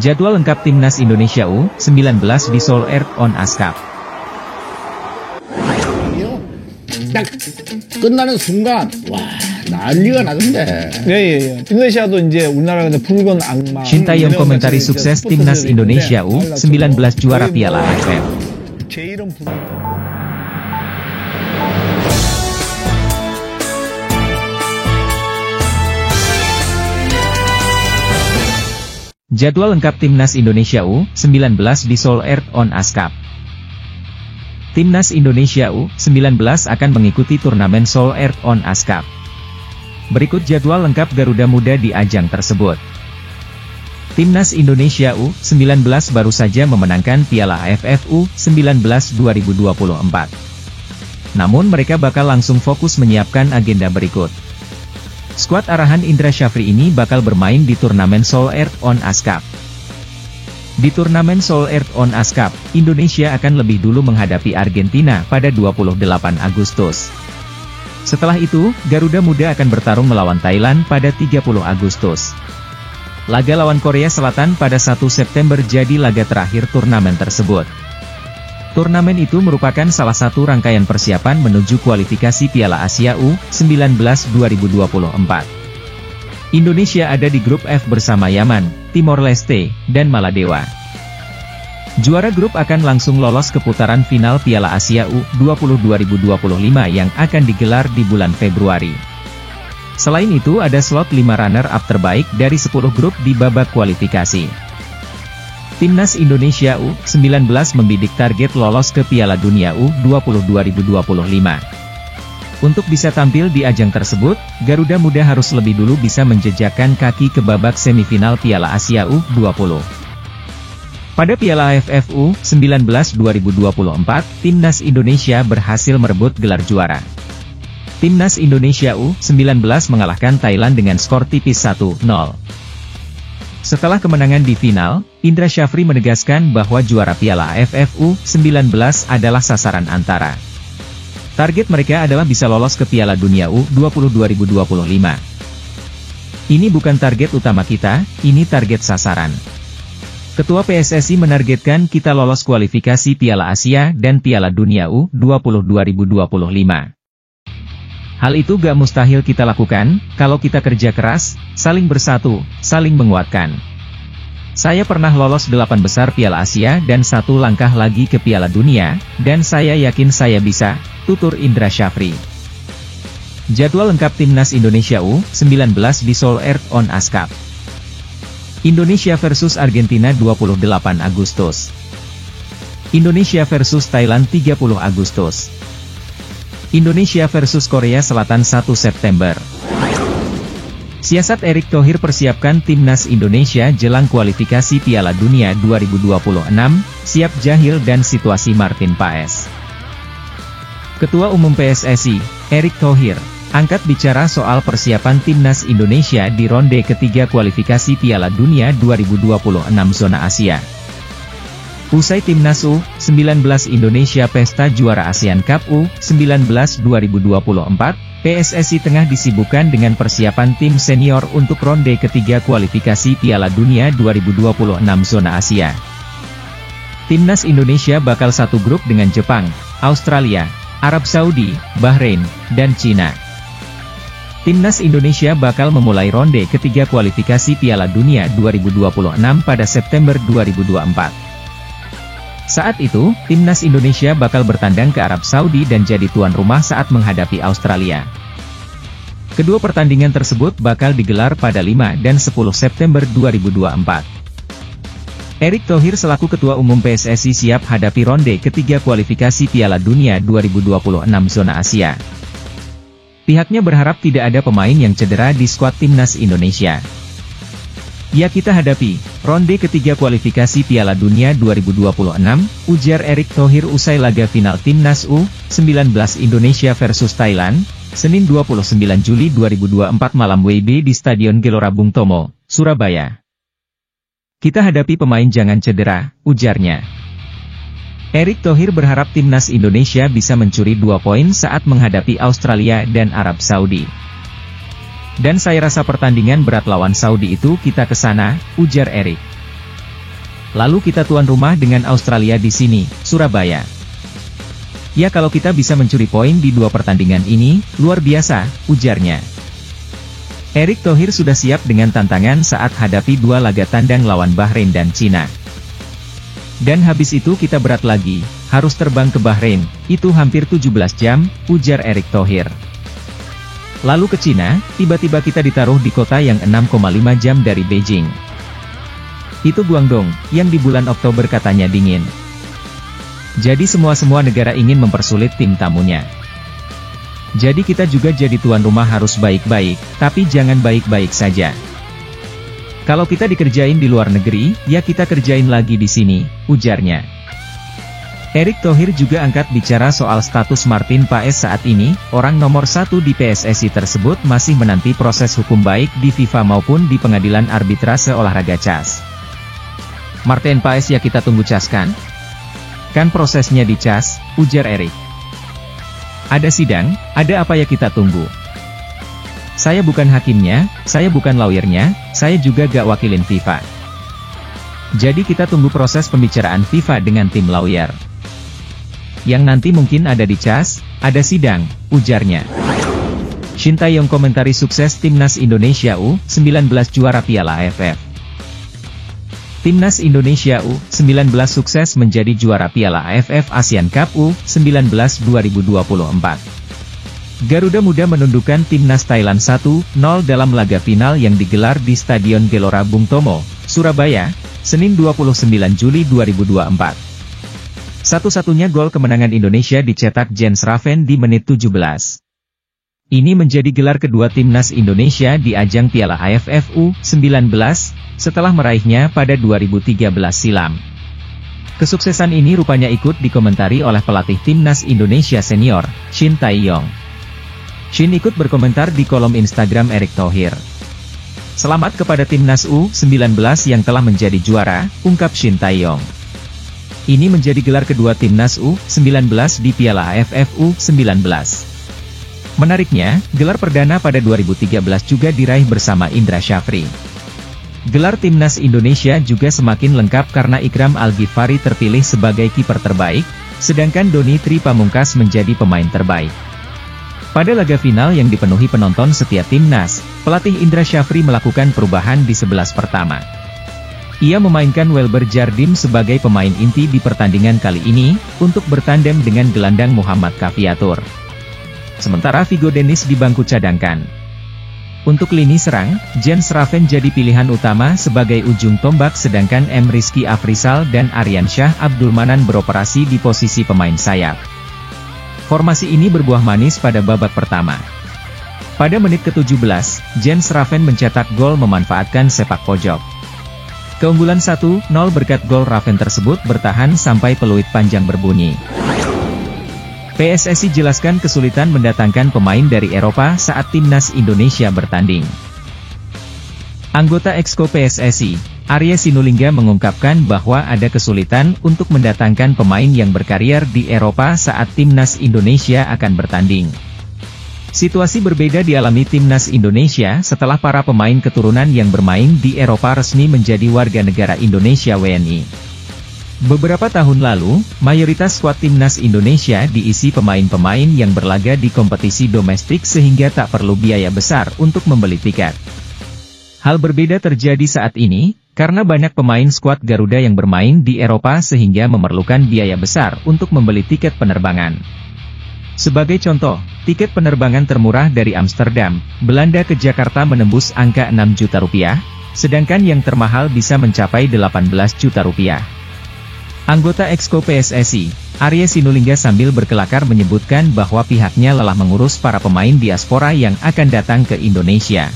Jadwal lengkap Timnas Indonesia U19 di Seoul Earth on ASCAP. 딱 끝나는 순간 와 난리가 나던데. 예. 인도네시아도 이제 우리나라 붉은 악마. Sintayong komentari sukses Timnas Indonesia U19 juara Piala AFF. 제 이름 부르. Jadwal lengkap Timnas Indonesia U19 di Seoul Earth on ASCAP. Timnas Indonesia U19 akan mengikuti turnamen Seoul Earth on ASCAP. Berikut jadwal lengkap Garuda Muda di ajang tersebut. Timnas Indonesia U19 baru saja memenangkan Piala AFF U19 2024. Namun mereka bakal langsung fokus menyiapkan agenda berikut. Skuad arahan Indra Syafri ini bakal bermain di turnamen Seoul Earth on ASCAP. Di turnamen Seoul Earth on ASCAP, Indonesia akan lebih dulu menghadapi Argentina pada 28 Agustus. Setelah itu, Garuda Muda akan bertarung melawan Thailand pada 30 Agustus. Laga lawan Korea Selatan pada 1 September jadi laga terakhir turnamen tersebut. Turnamen itu merupakan salah satu rangkaian persiapan menuju kualifikasi Piala Asia U19 2024. Indonesia ada di grup F bersama Yaman, Timor Leste, dan Maladewa. Juara grup akan langsung lolos ke putaran final Piala Asia U20 2025 yang akan digelar di bulan Februari. Selain itu ada slot 5 runner-up terbaik dari 10 grup di babak kualifikasi. Timnas Indonesia U19 membidik target lolos ke Piala Dunia U20 2025. Untuk bisa tampil di ajang tersebut, Garuda Muda harus lebih dulu bisa menjejakkan kaki ke babak semifinal Piala Asia U20. Pada Piala AFF U19 2024, Timnas Indonesia berhasil merebut gelar juara. Timnas Indonesia U19 mengalahkan Thailand dengan skor tipis 1-0. Setelah kemenangan di final, Indra Syafri menegaskan bahwa juara Piala AFF U19 adalah sasaran antara. Target mereka adalah bisa lolos ke Piala Dunia U20 2025. Ini bukan target utama kita, ini target sasaran. Ketua PSSI menargetkan kita lolos kualifikasi Piala Asia dan Piala Dunia U20 2025. Hal itu gak mustahil kita lakukan, kalau kita kerja keras, saling bersatu, saling menguatkan. Saya pernah lolos 8 besar Piala Asia dan 1 langkah lagi ke Piala Dunia, dan saya yakin saya bisa, tutur Indra Syafri. Jadwal lengkap Timnas Indonesia U19 di Seoul Earth on ASCAP. Indonesia versus Argentina 28 Agustus. Indonesia versus Thailand 30 Agustus. Indonesia versus Korea Selatan 1 September. Siasat Erick Thohir persiapkan Timnas Indonesia jelang kualifikasi Piala Dunia 2026, siap jahil dan situasi Martin Paes. Ketua Umum PSSI, Erick Thohir, angkat bicara soal persiapan Timnas Indonesia di ronde ketiga kualifikasi Piala Dunia 2026 zona Asia. Usai Timnas U19 Indonesia Pesta Juara ASEAN Cup U19 2024, PSSI tengah disibukkan dengan persiapan tim senior untuk ronde ketiga kualifikasi Piala Dunia 2026 zona Asia. Timnas Indonesia bakal satu grup dengan Jepang, Australia, Arab Saudi, Bahrain, dan Cina. Timnas Indonesia bakal memulai ronde ketiga kualifikasi Piala Dunia 2026 pada September 2024. Saat itu, Timnas Indonesia bakal bertandang ke Arab Saudi dan jadi tuan rumah saat menghadapi Australia. Kedua pertandingan tersebut bakal digelar pada 5 dan 10 September 2024. Erick Thohir selaku Ketua Umum PSSI siap hadapi ronde ketiga kualifikasi Piala Dunia 2026 zona Asia. Pihaknya berharap tidak ada pemain yang cedera di skuad Timnas Indonesia. Ya kita hadapi, ronde ketiga kualifikasi Piala Dunia 2026, ujar Erick Thohir usai laga final Timnas U19 Indonesia versus Thailand, Senin 29 Juli 2024 malam WIB di Stadion Gelora Bung Tomo, Surabaya. Kita hadapi pemain jangan cedera, ujarnya. Erick Thohir berharap timnas Indonesia bisa mencuri 2 poin saat menghadapi Australia dan Arab Saudi. Dan saya rasa pertandingan berat lawan Saudi itu kita kesana, ujar Erick. Lalu kita tuan rumah dengan Australia di sini, Surabaya. Ya kalau kita bisa mencuri poin di 2 pertandingan ini, luar biasa, ujarnya. Erick Thohir sudah siap dengan tantangan saat hadapi 2 laga tandang lawan Bahrain dan Cina. Dan habis itu kita berat lagi, harus terbang ke Bahrain, itu hampir 17 jam, ujar Erick Thohir. Lalu ke Cina, tiba-tiba kita ditaruh di kota yang 6,5 jam dari Beijing. Itu Guangdong, yang di bulan Oktober katanya dingin. Jadi semua negara ingin mempersulit tim tamunya. Jadi kita juga jadi tuan rumah harus baik-baik, tapi jangan baik-baik saja. Kalau kita dikerjain di luar negeri, ya kita kerjain lagi di sini, ujarnya. Erick Thohir juga angkat bicara soal status Martin Paes saat ini, orang nomor 1 di PSSI tersebut masih menanti proses hukum baik di FIFA maupun di pengadilan arbitrase olahraga CAS. Martin Paes ya kita tunggu CAS kan? Kan prosesnya di CAS, ujar Erick. Ada sidang, ada apa ya kita tunggu. Saya bukan hakimnya, saya bukan lawyernya, saya juga gak wakilin FIFA. Jadi kita tunggu proses pembicaraan FIFA dengan tim lawyer. Yang nanti mungkin ada di CAS, ada sidang, ujarnya. Shin Tae-yong komentari sukses Timnas Indonesia U19 juara Piala AFF. Timnas Indonesia U19 sukses menjadi juara Piala AFF Asian Cup U19 2024. Garuda Muda menundukkan Timnas Thailand 1-0 dalam laga final yang digelar di Stadion Gelora Bung Tomo, Surabaya, Senin 29 Juli 2024. Satu-satunya gol kemenangan Indonesia dicetak Jens Raven di menit 17. Ini menjadi gelar kedua Timnas Indonesia di ajang Piala AFF U19, setelah meraihnya pada 2013 silam. Kesuksesan ini rupanya ikut dikomentari oleh pelatih Timnas Indonesia senior, Shin Tae-yong. Shin ikut berkomentar di kolom Instagram Erick Thohir. Selamat kepada Timnas U19 yang telah menjadi juara, ungkap Shin Tae-yong. Ini menjadi gelar kedua Timnas U19 di Piala AFF U19. Menariknya, gelar perdana pada 2013 juga diraih bersama Indra Syafri. Gelar Timnas Indonesia juga semakin lengkap karena Ikram Al-Ghifari terpilih sebagai kiper terbaik, sedangkan Doni Tri Pamungkas menjadi pemain terbaik. Pada laga final yang dipenuhi penonton setia Timnas, pelatih Indra Syafri melakukan perubahan di 11 pertama. Ia memainkan Welber Jardim sebagai pemain inti di pertandingan kali ini, untuk bertandem dengan gelandang Muhammad Kaviatur. Sementara Vigo Dennis di bangku cadangkan. Untuk lini serang, Jens Raven jadi pilihan utama sebagai ujung tombak sedangkan M. Rizky Afrizal dan Aryan Syah Abdul Manan beroperasi di posisi pemain sayap. Formasi ini berbuah manis pada babak pertama. Pada menit ke-17, Jens Raven mencetak gol memanfaatkan sepak pojok. Keunggulan 1-0 berkat gol Raven tersebut bertahan sampai peluit panjang berbunyi. PSSI jelaskan kesulitan mendatangkan pemain dari Eropa saat Timnas Indonesia bertanding. Anggota Exco PSSI, Arya Sinulinga mengungkapkan bahwa ada kesulitan untuk mendatangkan pemain yang berkarier di Eropa saat Timnas Indonesia akan bertanding. Situasi berbeda dialami Timnas Indonesia setelah para pemain keturunan yang bermain di Eropa resmi menjadi warga negara Indonesia WNI. Beberapa tahun lalu, mayoritas skuad Timnas Indonesia diisi pemain-pemain yang berlaga di kompetisi domestik sehingga tak perlu biaya besar untuk membeli tiket. Hal berbeda terjadi saat ini, karena banyak pemain skuad Garuda yang bermain di Eropa sehingga memerlukan biaya besar untuk membeli tiket penerbangan. Sebagai contoh, tiket penerbangan termurah dari Amsterdam, Belanda ke Jakarta menembus angka 6 juta rupiah, sedangkan yang termahal bisa mencapai 18 juta rupiah. Anggota Exco PSSI, Arya Sinulinga sambil berkelakar menyebutkan bahwa pihaknya lelah mengurus para pemain diaspora yang akan datang ke Indonesia.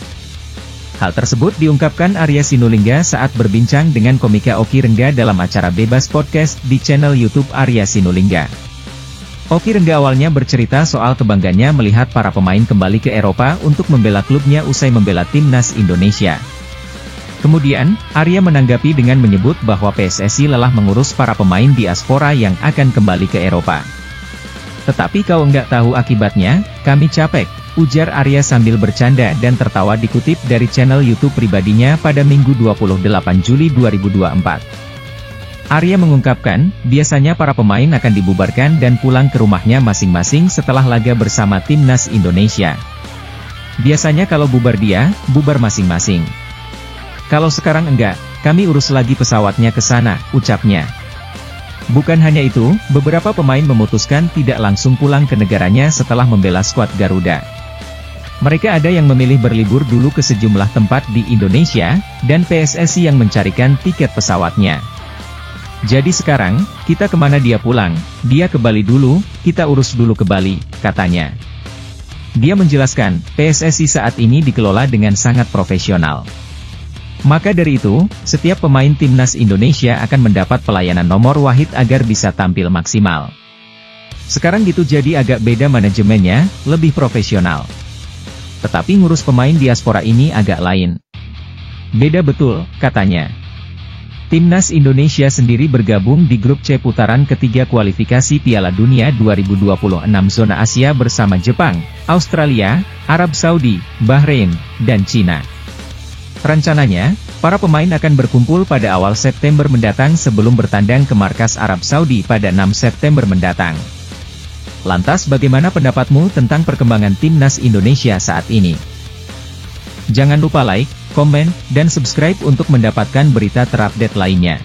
Hal tersebut diungkapkan Arya Sinulinga saat berbincang dengan komika Oki Rengga dalam acara Bebas Podcast di channel YouTube Arya Sinulinga. Oki Rengga awalnya bercerita soal kebanggaannya melihat para pemain kembali ke Eropa untuk membela klubnya usai membela Timnas Indonesia. Kemudian, Arya menanggapi dengan menyebut bahwa PSSI lelah mengurus para pemain diaspora yang akan kembali ke Eropa. Tetapi kau enggak tahu akibatnya, kami capek, ujar Arya sambil bercanda dan tertawa dikutip dari channel YouTube pribadinya pada Minggu 28 Juli 2024. Arya mengungkapkan, biasanya para pemain akan dibubarkan dan pulang ke rumahnya masing-masing setelah laga bersama Timnas Indonesia. Biasanya kalau bubar dia, bubar masing-masing. Kalau sekarang enggak, kami urus lagi pesawatnya ke sana, ucapnya. Bukan hanya itu, beberapa pemain memutuskan tidak langsung pulang ke negaranya setelah membela skuad Garuda. Mereka ada yang memilih berlibur dulu ke sejumlah tempat di Indonesia, dan PSSI yang mencarikan tiket pesawatnya. Jadi sekarang, kita kemana dia pulang, dia ke Bali dulu, kita urus dulu ke Bali, katanya. Dia menjelaskan, PSSI saat ini dikelola dengan sangat profesional. Maka dari itu, setiap pemain Timnas Indonesia akan mendapat pelayanan nomor wahid agar bisa tampil maksimal. Sekarang gitu jadi agak beda manajemennya, lebih profesional. Tetapi ngurus pemain diaspora ini agak lain. Beda betul, katanya. Timnas Indonesia sendiri bergabung di grup C putaran ketiga kualifikasi Piala Dunia 2026 zona Asia bersama Jepang, Australia, Arab Saudi, Bahrain, dan Cina. Rencananya, para pemain akan berkumpul pada awal September mendatang sebelum bertandang ke markas Arab Saudi pada 6 September mendatang. Lantas bagaimana pendapatmu tentang perkembangan Timnas Indonesia saat ini? Jangan lupa like, komen, dan subscribe untuk mendapatkan berita terupdate lainnya.